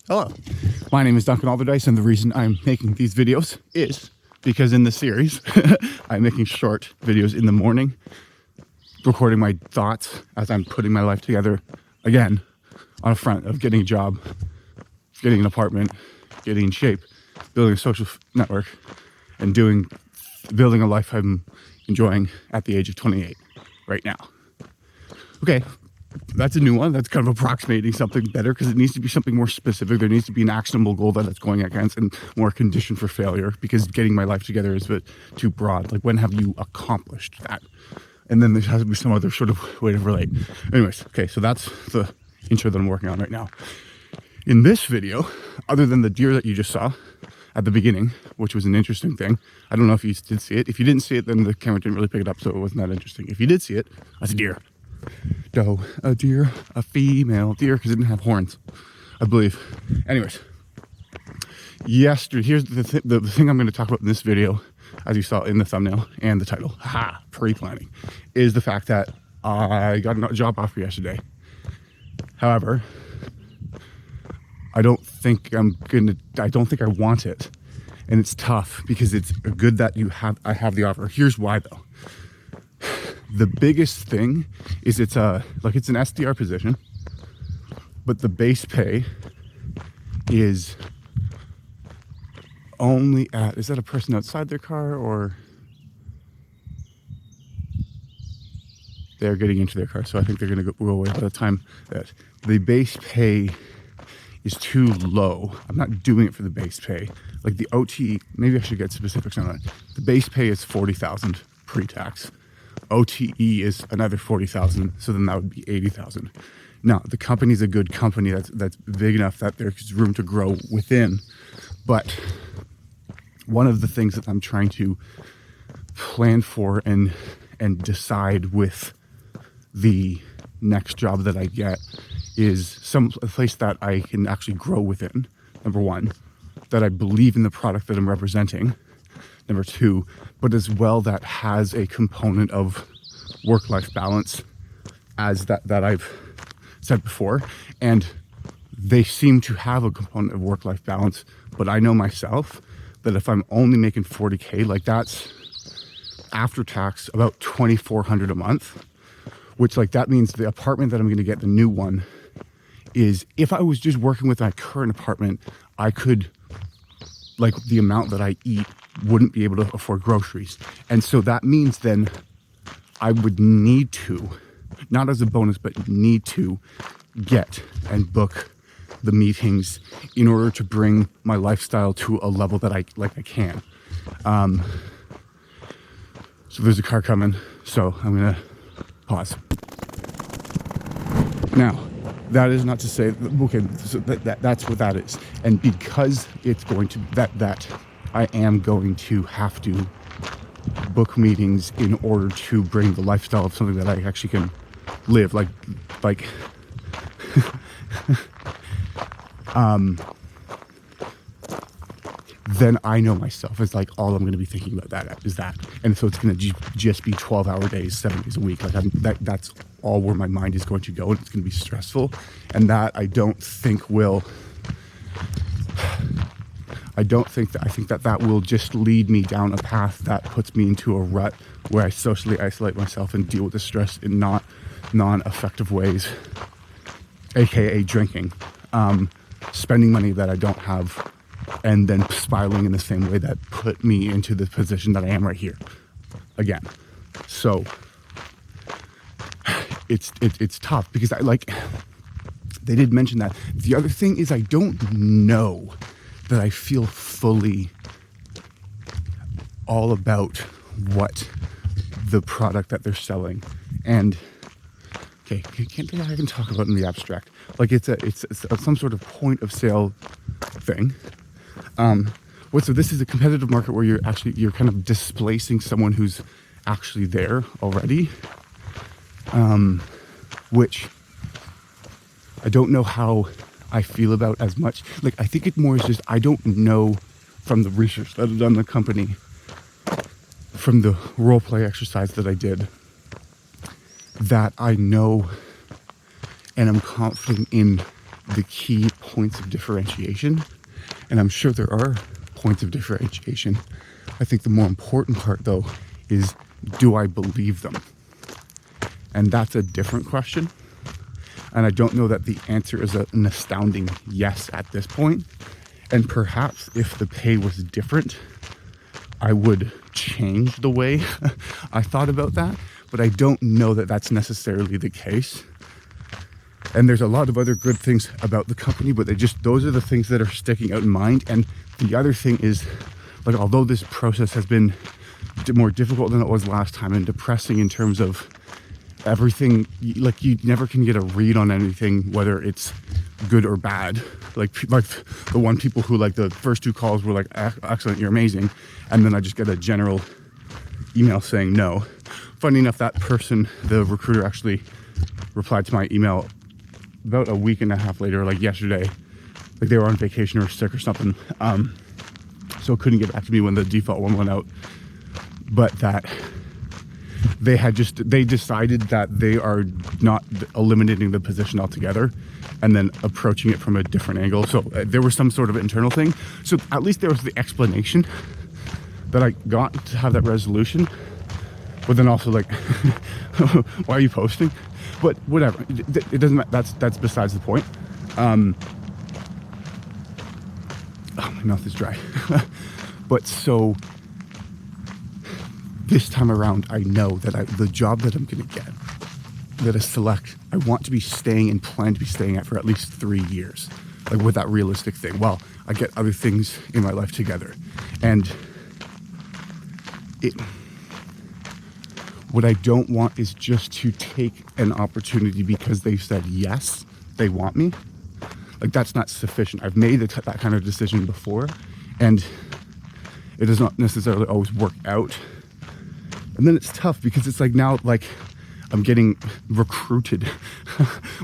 Hello, my name is Duncan Alderdice, and the reason I'm making these videos is because in this series, I'm making short videos in the morning, recording my thoughts as I'm putting my life together again on a front of getting a job, getting an apartment, getting in shape, building a social network, and building a life I'm enjoying at the age of 28 right now. Okay, that's a new one. That's kind of approximating something better because it needs to be something more specific. There needs to be an actionable goal that it's going against and more conditioned for failure, because getting my life together is a bit too broad. Like, when have you accomplished that? And then there has to be some other sort of way to relate. Anyways, okay, so that's the intro that I'm working on right now. In this video, other than the deer that you just saw at the beginning, which was an interesting thing. I don't know if you did see it. If you didn't see it, then the camera didn't really pick it up, so it wasn't that interesting. If you did see it, that's a deer. Doe, a deer, a female deer, because it didn't have horns, I believe. Anyways, yesterday, here's the thing I'm going to talk about in this video, as you saw in the thumbnail and the title, pre-planning, is the fact that I got a job offer yesterday. However, I don't think I want it. And it's tough because it's good that I have the offer. Here's why though. The biggest thing is it's an SDR position, but the base pay is only at, is that a person outside their car or they're getting into their car? So I think they're going to go away by the time that the base pay is too low. I'm not doing it for the base pay. Like the OTE, maybe I should get specifics on it. The base pay is 40,000 pre-tax. OTE is another 40,000, so then that would be 80,000. Now, the company's a good company that's big enough that there's room to grow within. But one of the things that I'm trying to plan for and decide with the next job that I get is a place that I can actually grow within. Number one, that I believe in the product that I'm representing. Number two, but as well that has a component of work-life balance, as that I've said before. And they seem to have a component of work-life balance, but I know myself that if I'm only making 40K, like that's after tax about 2,400 a month, which like that means the apartment that I'm going to get, the new one, is if I was just working with my current apartment, I could, like, the amount that I eat wouldn't be able to afford groceries. And so that means then I would need to, not as a bonus, but need to get and book the meetings in order to bring my lifestyle to a level that I can. So there's a car coming, so I'm gonna pause. Now, that is not to say, okay, so that's what that is. And because it's going to, that I am going to have to book meetings in order to bring the lifestyle of something that I actually can live, like then I know myself. It's like all I'm going to be thinking about that is that. And so it's going to just be 12-hour days, 7 days a week. Like that's all where my mind is going to go. And it's going to be stressful. And that I think that will just lead me down a path that puts me into a rut where I socially isolate myself and deal with the stress in non-effective ways, aka drinking, spending money that I don't have, and then spiraling in the same way that put me into the position that I am right here again. So it's tough because they did mention that. The other thing is I don't know that I feel fully all about what the product that they're selling. And okay, can't think I can talk about it in the abstract. Like it's some sort of point of sale thing. So this is a competitive market where you're kind of displacing someone who's actually there already, which I don't know how I feel about as much. Like, I think it more is just, I don't know from the research that I've done in the company, from the role play exercise that I did, that I know and I'm confident in the key points of differentiation. And I'm sure there are points of differentiation. I think the more important part, though, is do I believe them? And that's a different question. And I don't know that the answer is an astounding yes at this point. And perhaps if the pay was different, I would change the way I thought about that. But I don't know that that's necessarily the case. And there's a lot of other good things about the company, but those are the things that are sticking out in mind. And the other thing is, like, although this process has been more difficult than it was last time and depressing in terms of everything, like, you never can get a read on anything, whether it's good or bad. Like the one people who, like, the first 2 calls were like, excellent, you're amazing. And then I just get a general email saying no. Funny enough, that person, the recruiter, actually replied to my email about a week and a half later, like yesterday. Like they were on vacation or sick or something. So couldn't get back to me when the default one went out. But that they decided that they are not eliminating the position altogether and then approaching it from a different angle. So there was some sort of internal thing. So at least there was the explanation that I got to have that resolution. But then also, like, why are you posting? But whatever, it doesn't matter. That's besides the point. Oh, my mouth is dry. But so this time around, I know that the job that I'm going to get, I want to be staying and plan to be staying at for at least 3 years, like with that realistic thing. Well, I get other things in my life together, and what I don't want is just to take an opportunity because they said yes, they want me. Like, that's not sufficient. I've made that kind of decision before, and it does not necessarily always work out. And then it's tough because it's like now, like, I'm getting recruited.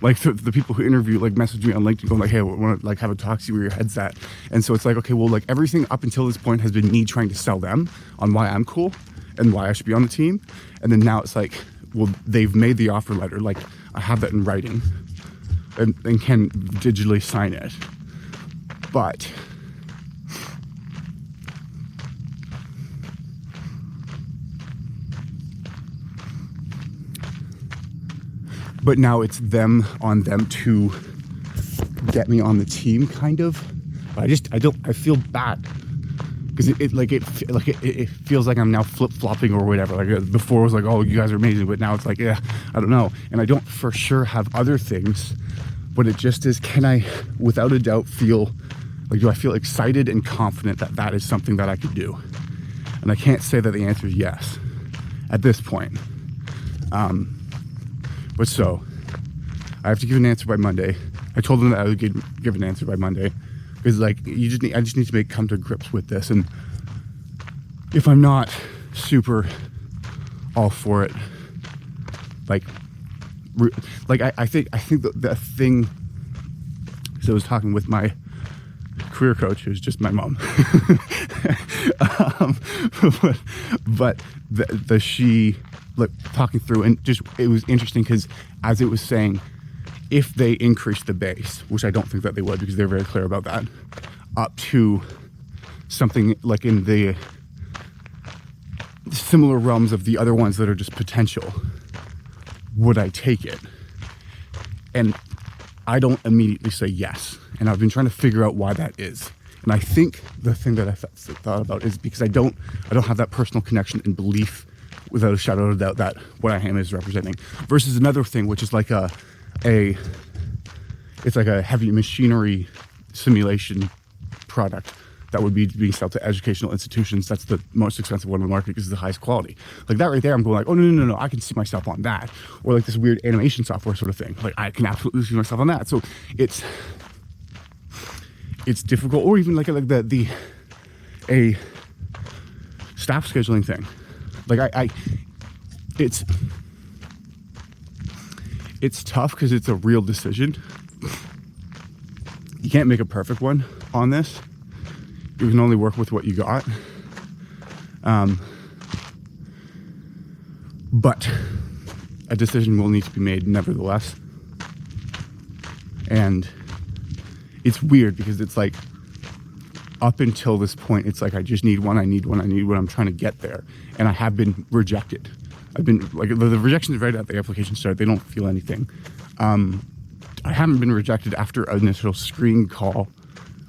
Like the people who interview, like, message me on LinkedIn going like, hey, I want to, like, have a talk, see where your head's at. And so it's like, okay, well, like, everything up until this point has been me trying to sell them on why I'm cool and why I should be on the team. And then now it's like, well, they've made the offer letter. Like, I have that in writing and can digitally sign it. But now it's on them to get me on the team, kind of. But I feel bad because it feels like I'm now flip-flopping or whatever. Like, before it was like, oh, you guys are amazing, but now it's like, yeah, I don't know. And I don't for sure have other things, but it just is, can I, without a doubt, feel like, do I feel excited and confident that that is something that I could do? And I can't say that the answer is yes at this point. But so, I have to give an answer by Monday. I told them that I would give an answer by Monday. Because, like, I just need to come to grips with this. And if I'm not super all for it, I think the thing, so I was talking with my career coach, who's just my mom. But she, like, talking through, and just, it was interesting because as it was saying, if they increase the base, which I don't think that they would because they're very clear about that, up to something like in the similar realms of the other ones that are just potential, would I take it? And I don't immediately say yes. And I've been trying to figure out why that is. And I think the thing that I thought about is because I don't have that personal connection and belief, without a shadow of a doubt, that what I am is representing, versus another thing, which is like it's like a heavy machinery simulation product that would be being sold to educational institutions. That's the most expensive one in the market because it's the highest quality. Like, that right there, I'm going like, oh, no, I can see myself on that. Or like this weird animation software sort of thing. Like, I can absolutely see myself on that. So it's difficult. Or even like a staff scheduling thing. Like, it's tough because it's a real decision. You can't make a perfect one on this. You can only work with what you got. But a decision will need to be made nevertheless. And it's weird because it's like, up until this point, it's like, I just need one, I need one, I'm trying to get there. And I have been rejected. I've been, like, the rejections right at the application start, they don't feel anything. I haven't been rejected after an initial screen call.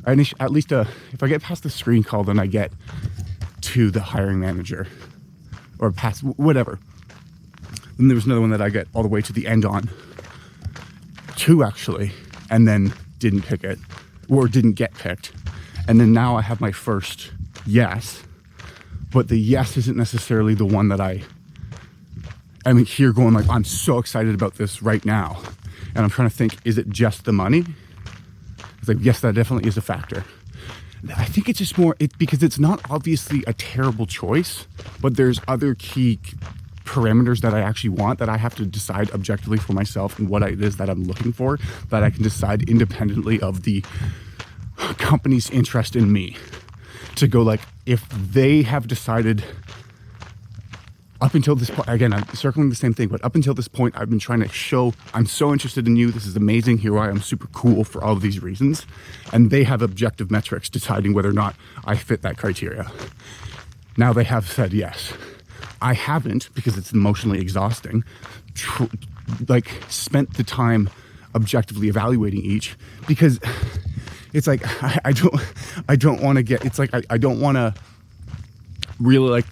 At least if I get past the screen call, then I get to the hiring manager, or past whatever. Then there was another one that I get all the way to the end on, 2 actually, and then didn't pick it, or didn't get picked. And then now I have my first yes, but the yes isn't necessarily the one that I'm here going like, I'm so excited about this right now. And I'm trying to think, is it just the money? It's like, yes, that definitely is a factor. I think it's just more, because it's not obviously a terrible choice, but there's other key parameters that I actually want that I have to decide objectively for myself, and what it is that I'm looking for, that I can decide independently of the company's interest in me. To go like, if they have decided up until this point, again, I'm circling the same thing, but up until this point, I've been trying to show I'm so interested in you. This is amazing. Here I am, super cool for all of these reasons. And they have objective metrics deciding whether or not I fit that criteria. Now they have said yes. I haven't, because it's emotionally exhausting, spent the time objectively evaluating each, because it's like, I don't want to get, it's like, I don't want to really like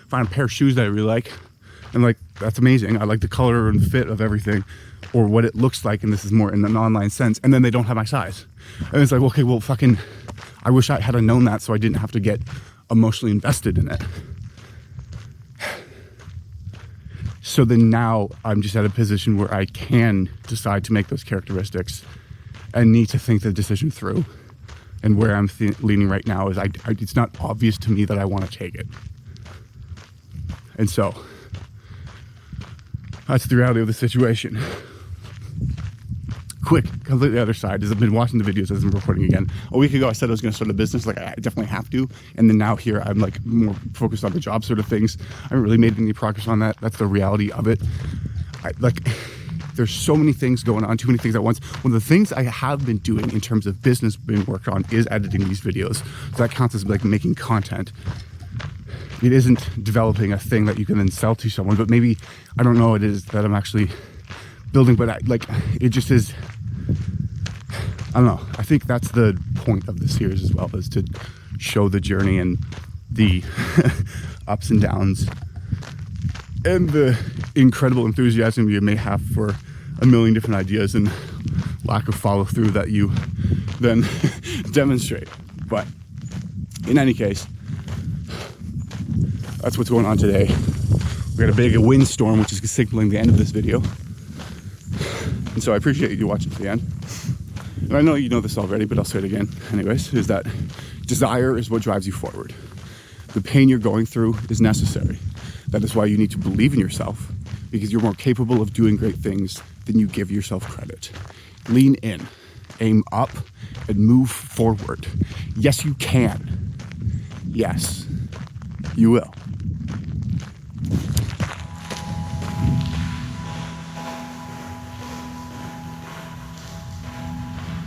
find a pair of shoes that I really like, and like, that's amazing. I like the color and fit of everything, or what it looks like, and this is more in an online sense, and then they don't have my size. And it's like, okay, well, fucking, I wish I had known that so I didn't have to get emotionally invested in it. So then now I'm just at a position where I can decide to make those characteristics and need to think the decision through. And where I'm leaning right now is it's not obvious to me that I want to take it. And so that's the reality of the situation. Quick, completely other side is I've been watching the videos as I'm recording again. A week ago I said I was going to start a business, like I definitely have to. And then now here I'm like more focused on the job sort of things. I haven't really made any progress on that. That's the reality of it. There's so many things going on, too many things at once. One of the things I have been doing in terms of business being worked on is editing these videos. So that counts as like making content. It isn't developing a thing that you can then sell to someone, but maybe, I don't know what it is that I'm actually building, but it just is, I don't know. I think that's the point of the series as well, is to show the journey and the ups and downs and the incredible enthusiasm you may have for a million different ideas and lack of follow through that you then demonstrate. But in any case, that's what's going on today. We got a big windstorm, which is signaling the end of this video. And so I appreciate you watching to the end. And I know you know this already, but I'll say it again anyways, is that desire is what drives you forward. The pain you're going through is necessary. That is why you need to believe in yourself, because you're more capable of doing great things than you give yourself credit. Lean in, aim up, and move forward. Yes, you can. Yes, you will.